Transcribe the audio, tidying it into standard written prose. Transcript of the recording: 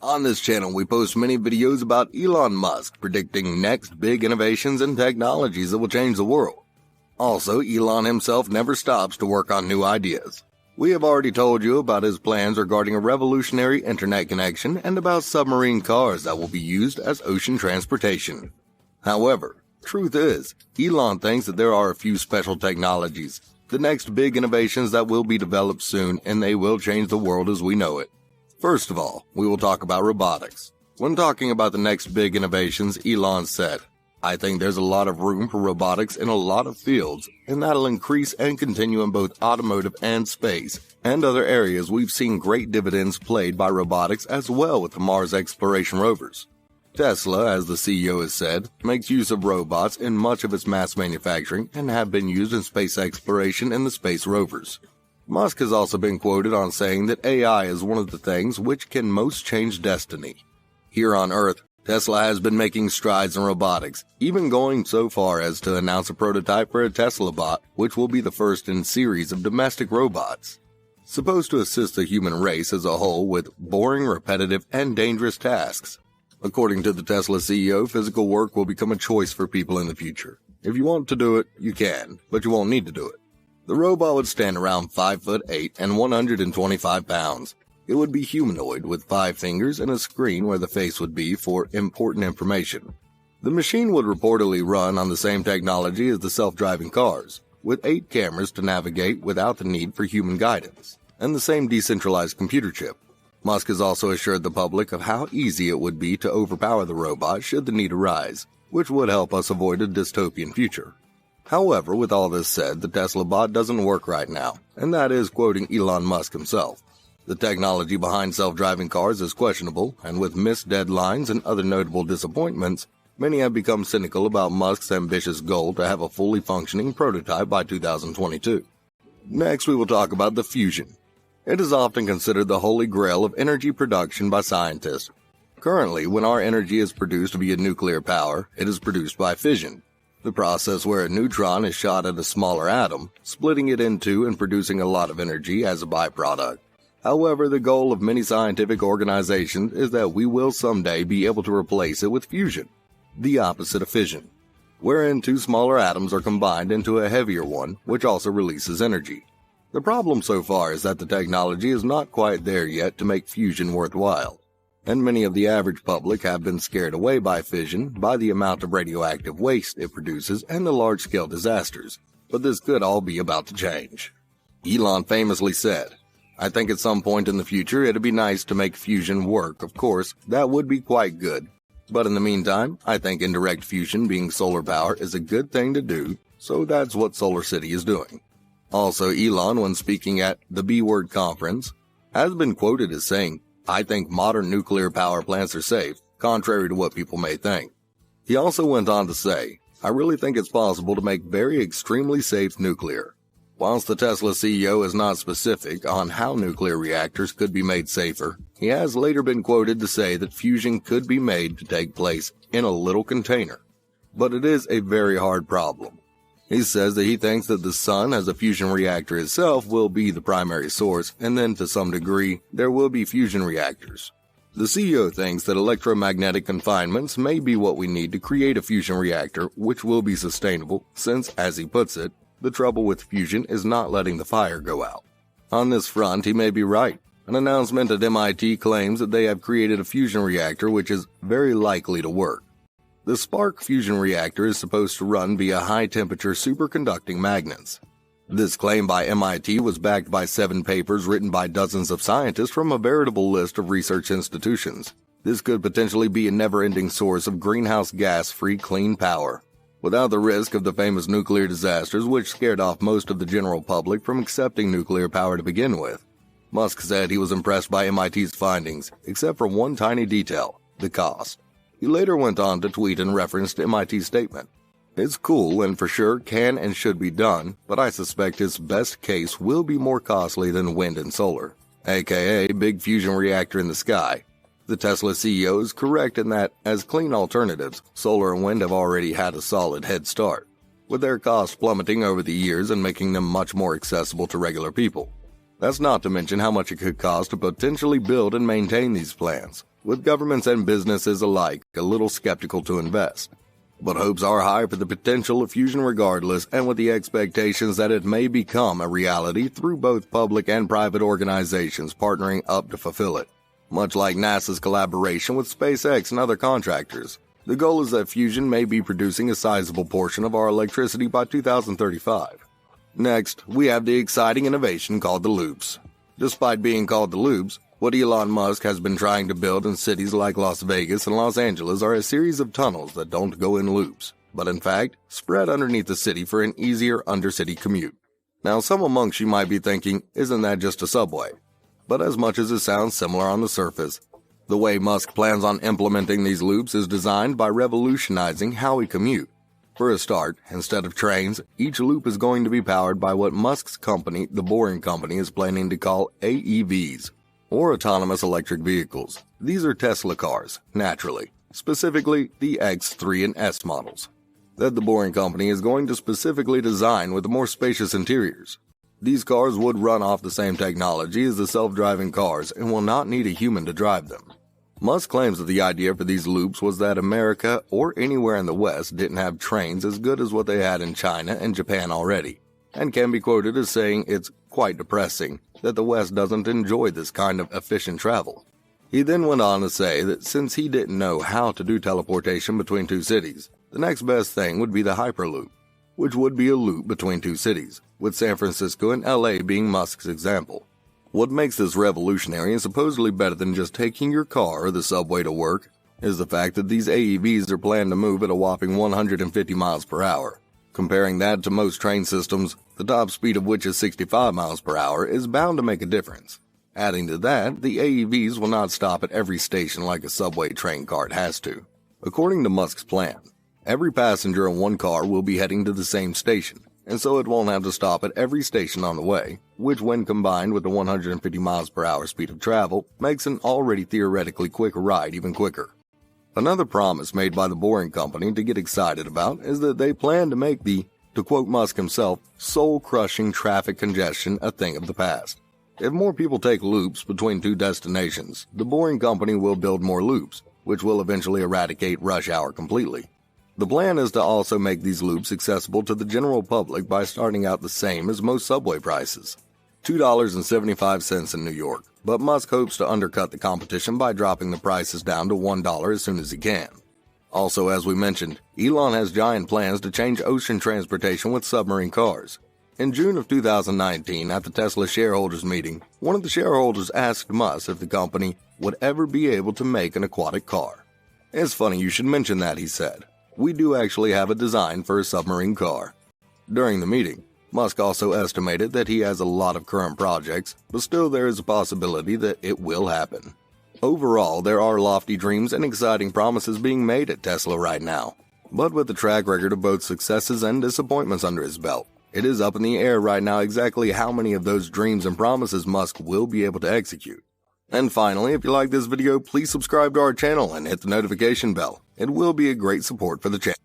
On this channel, we post many videos about Elon Musk predicting next big innovations and technologies that will change the world. Also, Elon himself never stops to work on new ideas. We have already told you about his plans regarding a revolutionary internet connection and about submarine cars that will be used as ocean transportation. However, truth is, Elon thinks that there are a few special technologies, the next big innovations that will be developed soon, and they will change the world as we know it. First of all, we will talk about robotics. When talking about the next big innovations, Elon said, "I think there's a lot of room for robotics in a lot of fields, and that'll increase and continue in both automotive and space, and other areas we've seen great dividends played by robotics as well with the Mars exploration rovers." Tesla, as the CEO has said, makes use of robots in much of its mass manufacturing and have been used in space exploration and the space rovers. Musk has also been quoted on saying that AI is one of the things which can most change destiny. Here on Earth, Tesla has been making strides in robotics, even going so far as to announce a prototype for a Tesla bot, which will be the first in a series of domestic robots, supposed to assist the human race as a whole with boring, repetitive, and dangerous tasks. According to the Tesla CEO, physical work will become a choice for people in the future. If you want to do it, you can, but you won't need to do it. The robot would stand around 5'8" and 125 pounds. It would be humanoid with 5 fingers and a screen where the face would be for important information. The machine would reportedly run on the same technology as the self-driving cars, with 8 cameras to navigate without the need for human guidance, and the same decentralized computer chip. Musk has also assured the public of how easy it would be to overpower the robot should the need arise, which would help us avoid a dystopian future. However, with all this said, the Tesla bot doesn't work right now, and that is quoting Elon Musk himself. The technology behind self-driving cars is questionable, and with missed deadlines and other notable disappointments, many have become cynical about Musk's ambitious goal to have a fully functioning prototype by 2022. Next, we will talk about the fusion. It is often considered the holy grail of energy production by scientists. Currently, when our energy is produced via nuclear power, it is produced by fission, the process where a neutron is shot at a smaller atom, splitting it in two and producing a lot of energy as a byproduct. However, the goal of many scientific organizations is that we will someday be able to replace it with fusion, the opposite of fission, wherein 2 smaller atoms are combined into a heavier one, which also releases energy. The problem so far is that the technology is not quite there yet to make fusion worthwhile, and many of the average public have been scared away by fission by the amount of radioactive waste it produces and the large-scale disasters, but this could all be about to change. Elon famously said, "I think at some point in the future it'd be nice to make fusion work, of course, that would be quite good. But in the meantime, I think indirect fusion being solar power is a good thing to do, so that's what Solar City is doing." Also, Elon, when speaking at the B-Word conference, has been quoted as saying, "I think modern nuclear power plants are safe, contrary to what people may think." He also went on to say, "I really think it's possible to make very extremely safe nuclear." Whilst the Tesla CEO is not specific on how nuclear reactors could be made safer, he has later been quoted to say that fusion could be made to take place in a little container. But it is a very hard problem. He says that he thinks that the sun as a fusion reactor itself will be the primary source, and then to some degree, there will be fusion reactors. The CEO thinks that electromagnetic confinements may be what we need to create a fusion reactor which will be sustainable, since, as he puts it, the trouble with fusion is not letting the fire go out. On this front, he may be right. An announcement at MIT claims that they have created a fusion reactor which is very likely to work. The spark fusion reactor is supposed to run via high-temperature superconducting magnets. This claim by MIT was backed by 7 papers written by dozens of scientists from a veritable list of research institutions. This could potentially be a never-ending source of greenhouse gas-free clean power, without the risk of the famous nuclear disasters which scared off most of the general public from accepting nuclear power to begin with. Musk said he was impressed by MIT's findings, except for one tiny detail: the cost. He later went on to tweet in reference to MIT's statement, "It's cool and for sure can and should be done, but I suspect its best case will be more costly than wind and solar, aka big fusion reactor in the sky." The Tesla CEO is correct in that, as clean alternatives, solar and wind have already had a solid head start, with their costs plummeting over the years and making them much more accessible to regular people. That's not to mention how much it could cost to potentially build and maintain these plants, with governments and businesses alike a little skeptical to invest. But hopes are high for the potential of fusion regardless, and with the expectations that it may become a reality through both public and private organizations partnering up to fulfill it. Much like NASA's collaboration with SpaceX and other contractors, the goal is that fusion may be producing a sizable portion of our electricity by 2035. Next, we have the exciting innovation called the loops. Despite being called the loops, what Elon Musk has been trying to build in cities like Las Vegas and Los Angeles are a series of tunnels that don't go in loops, but in fact, spread underneath the city for an easier undercity commute. Now, some amongst you might be thinking, isn't that just a subway? But as much as it sounds similar on the surface, the way Musk plans on implementing these loops is designed by revolutionizing how we commute. For a start, instead of trains, each loop is going to be powered by what Musk's company, the Boring Company, is planning to call AEVs, or autonomous electric vehicles. These are Tesla cars, naturally, specifically the X3 and S models, that the Boring Company is going to specifically design with more spacious interiors. These cars would run off the same technology as the self-driving cars and will not need a human to drive them. Musk claims that the idea for these loops was that America or anywhere in the West didn't have trains as good as what they had in China and Japan already, and can be quoted as saying it's quite depressing that the West doesn't enjoy this kind of efficient travel. He then went on to say that since he didn't know how to do teleportation between two cities, the next best thing would be the Hyperloop, which would be a loop between two cities, with San Francisco and LA being Musk's example. What makes this revolutionary and supposedly better than just taking your car or the subway to work is the fact that these AEVs are planned to move at a whopping 150 miles per hour. Comparing that to most train systems, the top speed of which is 65 miles per hour, is bound to make a difference. Adding to that, the AEVs will not stop at every station like a subway train cart has to. According to Musk's plan, every passenger in one car will be heading to the same station, and so it won't have to stop at every station on the way, which when combined with the 150 miles per hour speed of travel, makes an already theoretically quick ride even quicker. Another promise made by the Boring Company to get excited about is that they plan to make the, to quote Musk himself, soul-crushing traffic congestion a thing of the past. If more people take loops between two destinations, the Boring Company will build more loops, which will eventually eradicate rush hour completely. The plan is to also make these loops accessible to the general public by starting out the same as most subway prices, $2.75 in New York, but Musk hopes to undercut the competition by dropping the prices down to $1 as soon as he can. Also, as we mentioned, Elon has giant plans to change ocean transportation with submarine cars. In June of 2019, at the Tesla shareholders meeting, one of the shareholders asked Musk if the company would ever be able to make an aquatic car. "It's funny you should mention that," he said. "We do actually have a design for a submarine car." During the meeting, Musk also estimated that he has a lot of current projects, but still there is a possibility that it will happen. Overall, there are lofty dreams and exciting promises being made at Tesla right now. But with the track record of both successes and disappointments under his belt, it is up in the air right now exactly how many of those dreams and promises Musk will be able to execute. And finally, if you like this video, please subscribe to our channel and hit the notification bell. It will be a great support for the channel.